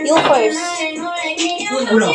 You first. Uno.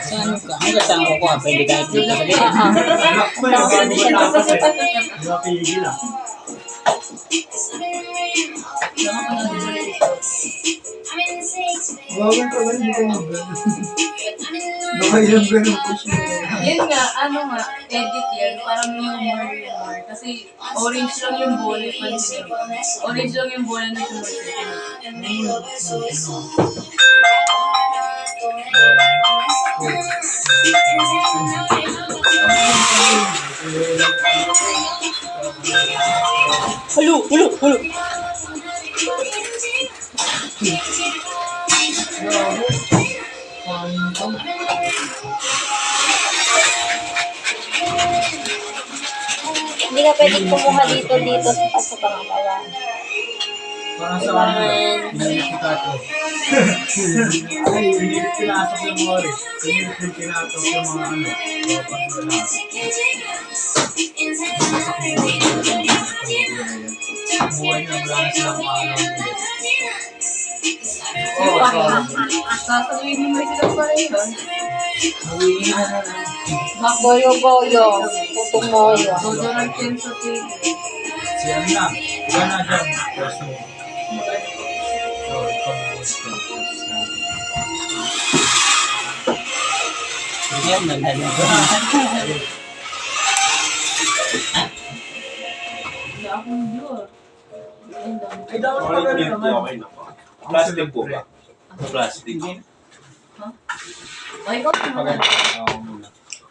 Saan ka? Ang ganda ko ko. Pwede kahit dito sa gilid. Napigil ah. Bawal ka ba? Hindi ka mag-gano'n. Nakailang gano'n po siya. Yun nga, ano nga, edit yan, parang humor. Kasi orange lang yung bola, orange lang yung bola na Halo. Hindi ka pwedeng kumuha dito sa pangalawa. Parang sa akin, pinasikato. Ay, hindi pinasok yung mga oras. Hindi pinasok yung mga ano. Buhay na wala na silang maalam. sasabihin mo may sila pa rin yun. Goyo. Putong moyo. Dodoran Kenzo TV. Siya na. Yan na dyan. First mo. Yan, naghala. Hindi akong viewer. Ay, dapat Okay, pala okay, naman. okay na po. Plastic po ba? Plastic. Ay, ikaw naman.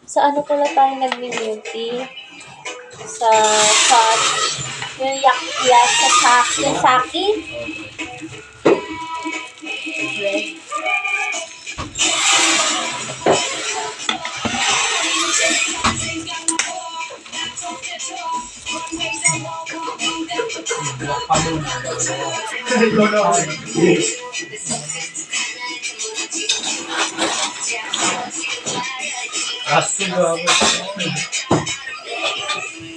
Sa ano pala tayo nag-beauty? Sa yung yung saki? Ikaw na ako. Rasto ba ako?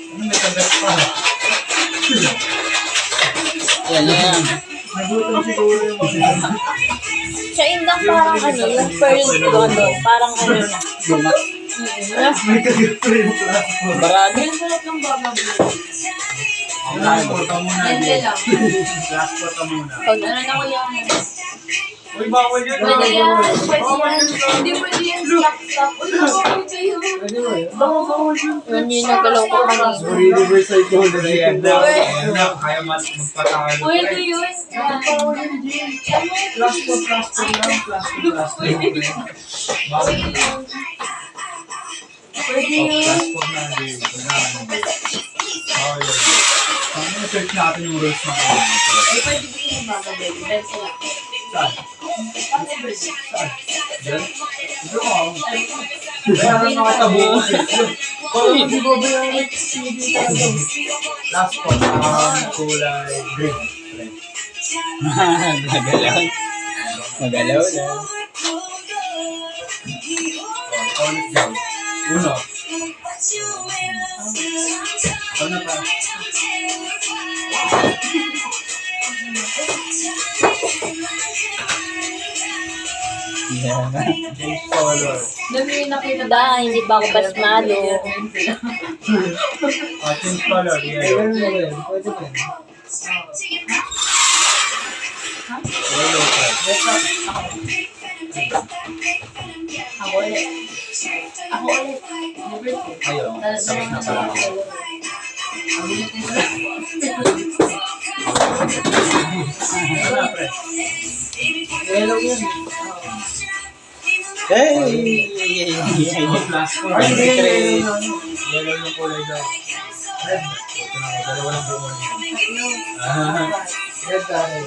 Ano may tagas pa? Yan. Nagutom siguro yung mga. Siya indang parang ano, yung pearl ano, parang ano na. Luma. May tagas pa yung plastic. Barado. Ang sarap ng baga mo. Transport ka muna. Hindi lang. Transport ka muna. Ano na ko yung... Uy, bawal yun. Pwede yan. Bawal yun. Hindi pwede yan. Stop. Uy, bawal sa'yo. Pwede ba yun? Bawal yun. Yun yung nagalaw ko kanina. Reverse psychology. Kaya mas magpatalo. Pwede yun. Bawal yun, Jim. Transport lang. Bawal yun. Pwede yun. Transport na, Jim. Bawal yun. Ano search natin yung rules ng Eh, pwede din yung baga, baby. Dahil sila. Saan? Saan? Diyan? Dito ko ako. Kaya nga nakatabo ko siya. Kung hindi ko ba yung last po, kulay green. Magalaw na. Ulit dyan. Uno. Ano pa? Yeah. James Color. Dami yung nakita Hindi pa ako pasmado. James Color. Yellow. Pwede ba? Yellow pa. Ako ulit. Ayun. Sabit na pala ako. Ano, pre? Yellow yun. Hey! Plastic. Hey! Yellow yung kulay daw. Red. Ito na, dalawa lang buwan. Red tayo.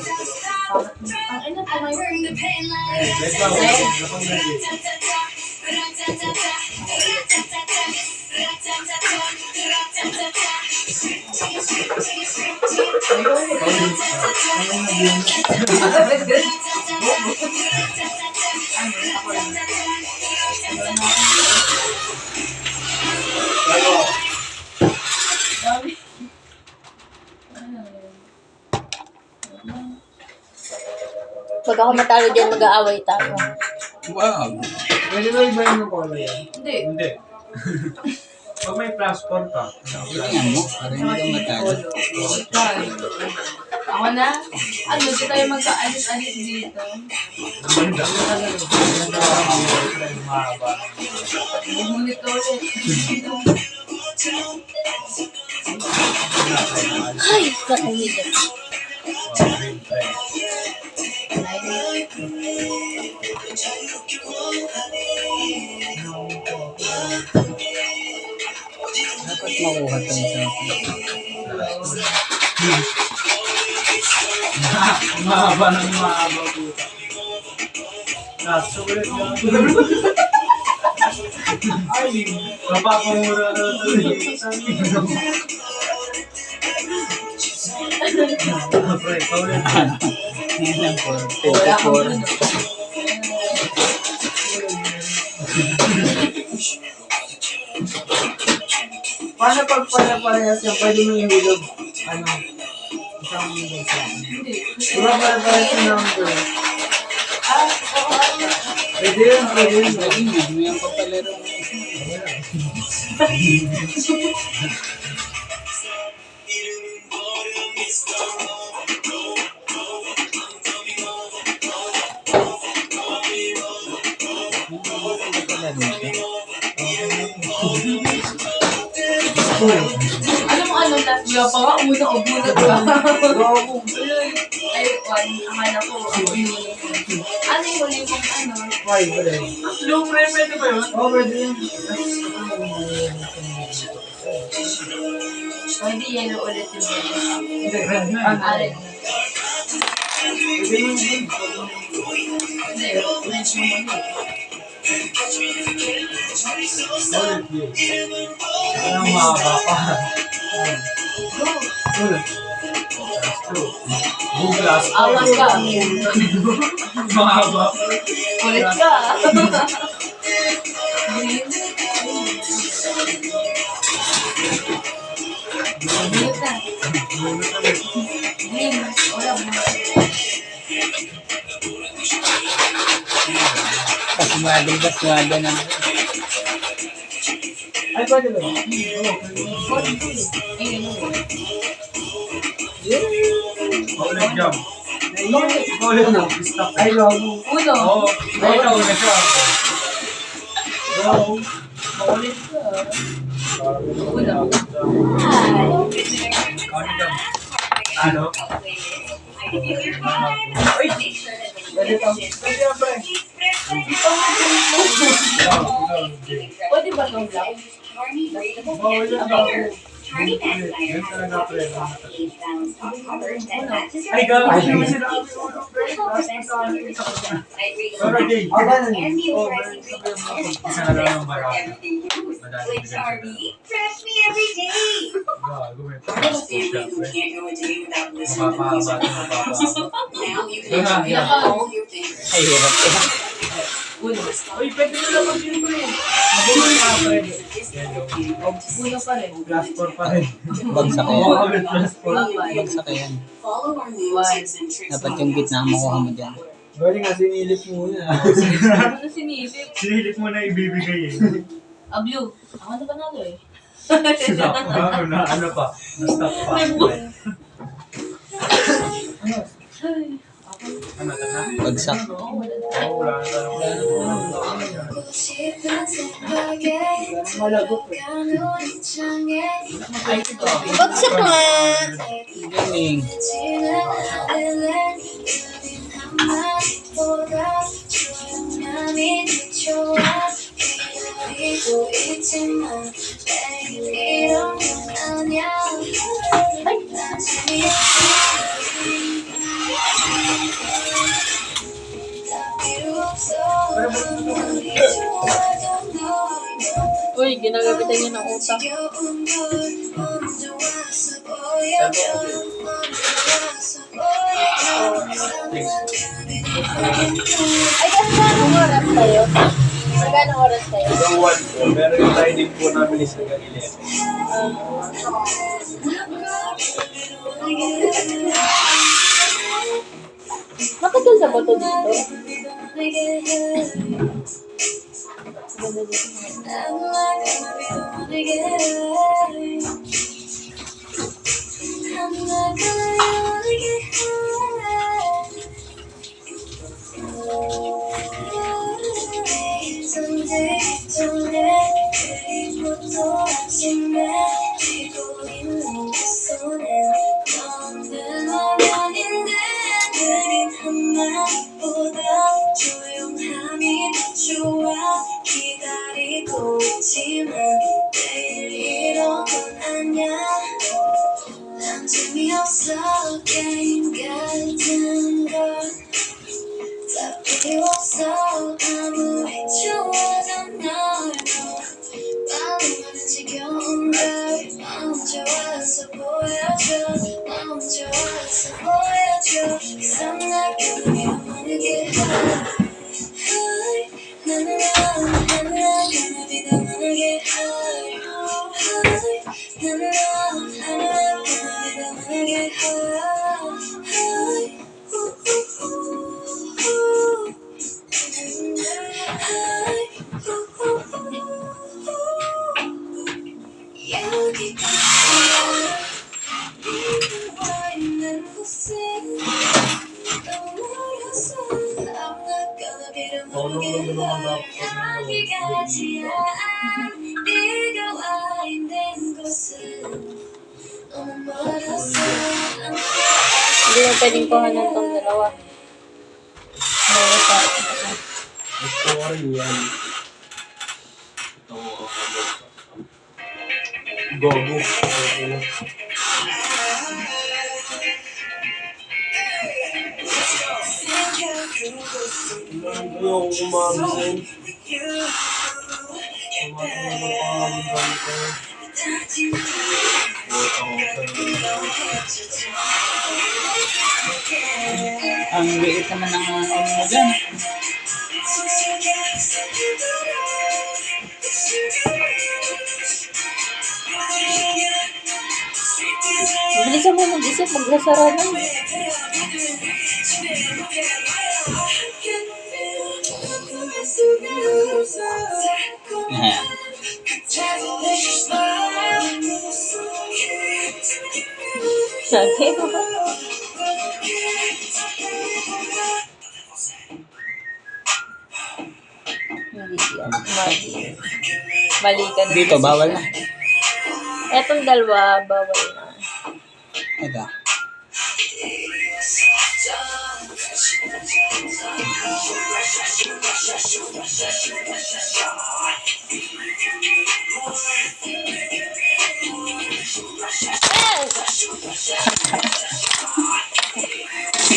Ang ina pa ngayon. Red ba? Napang red. Pag ako matalo dyan, mag-aaway tayo. Wow. Pwede ba iba yung polo yan? Hindi. Hindi. Pag may plus 4 ka. Tingnan mo, para hindi ka matalo. Ako na? Ano, di tayo magka-alis-alis dito. Mahaba. Bumunit ko ulit. Ay, katawid. Dapat makuha ito sa Mahaba ng mahaba puta. Last ulit na. Ay, kapapamura na ito. Pre, paulit. Yan po. Wala kang 24. ano. Paano pag pare-parehas yan? Pwede mo ihulog. Ano? Isang minsa. Hindi. Diba pare-parehas yung number? Ah, oo, ano. Pwede yun, pwede yun. Pwede nga, may ang papalaro. Ano mo ano last year pa nga? Una o bunot ka? Ay, one. Akala ko, yun. Ano yung huli mong ano? Why, pwede. Low pre, pwede ba yun? Oo, pwede yun. Hindi yellow ulit yung bunot. Hindi, red na. Red. Pwede yun. Hindi, red yung bunot. Ulit yun. Anong mahaba pa? Ulit. Buglas. Awas ka. Mahaba. Ulit ka. Bunot na. Green. Wala bunot. Paswado na. Ay, pwede ba? Oo, pwede. Ayun. Ulit jump. Ulit na. Stop. Ay, gago. Uno. Oo. Ay, gago na siya. Gago. Ulit ka. Uno. Ano? Ay! Pwede ka. Pwede ka, pre. Pwede ba itong black? Bawal yan, gago. Yan talaga, pre. Ay, gago. Hindi naman sinabi ko, pre. Pero, Jay. Oo, isa na lang ang barata. Madami gago, may passport siya, pre. Mapapahaba, Ay, hirap. Uno. Uy, pwede mo naman yun, pre. Mabuhay ka, pre. Uno pa rin. Plus 4 pa rin. Bagsak Oo, yan. ulit plus 4. Bagsak yan. Dapat yung gitna makuha mo dyan. Bali nga, sinilip muna. Ano sinisip? Sinilip mo na ibibigay eh. Blue. Ako na panalo eh. Stop. Ano pa? Stop pa. Ano, tanda? Bagsak. Oo, wala na tayo. Malagot eh. Ay, ito. Bagsak nga. Galing. Uy, ginagabitan niya ng utak. Ay, kasi anong oras tayo? Magkano oras tayo? Hanggang 1 po. Pero yung riding po namin is hanggang 11. Matagal na ko to dito. Ganda dito. 조용함이 좋아 기다리고 있지만 내일 이런 건 아냐 난 재미없어 게임 같은 걸다 필요 없어 아무리 좋아도 널 마음은 지겨운 걸 마음 좋아서 보여줘 마음 좋아서 보여줘 I'm not gonna be the one to get high 나는 I'm not gonna be the one to get high 나는 I'm not gonna be the one to get high 여기까지야 네가 와 있는 곳에 너무 멀어서 I'm not gonna be the one to get high 여기까지야 네가 와 있는 곳은 너무 멀어서 Hindi mo pwedeng kuhanan tong dalawa. Dalawa sa Gusto ko rin yan. Ito ako. Gogo. Ayoko kumabisin. Ang liit naman ng ano mo dyan. Bilisan mo mag-isip, maglasara na. Ayan. Sabi mo ba? Hindi yan. Mali. Mali ka na. Dito, bawal na. Etong dalawa, bawal na. Ito.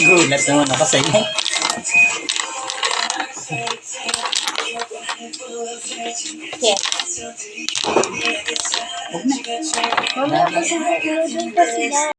Gulat naman ako sa inyo. Yeah. Huwag na. Mamaya kasi na, kasi na.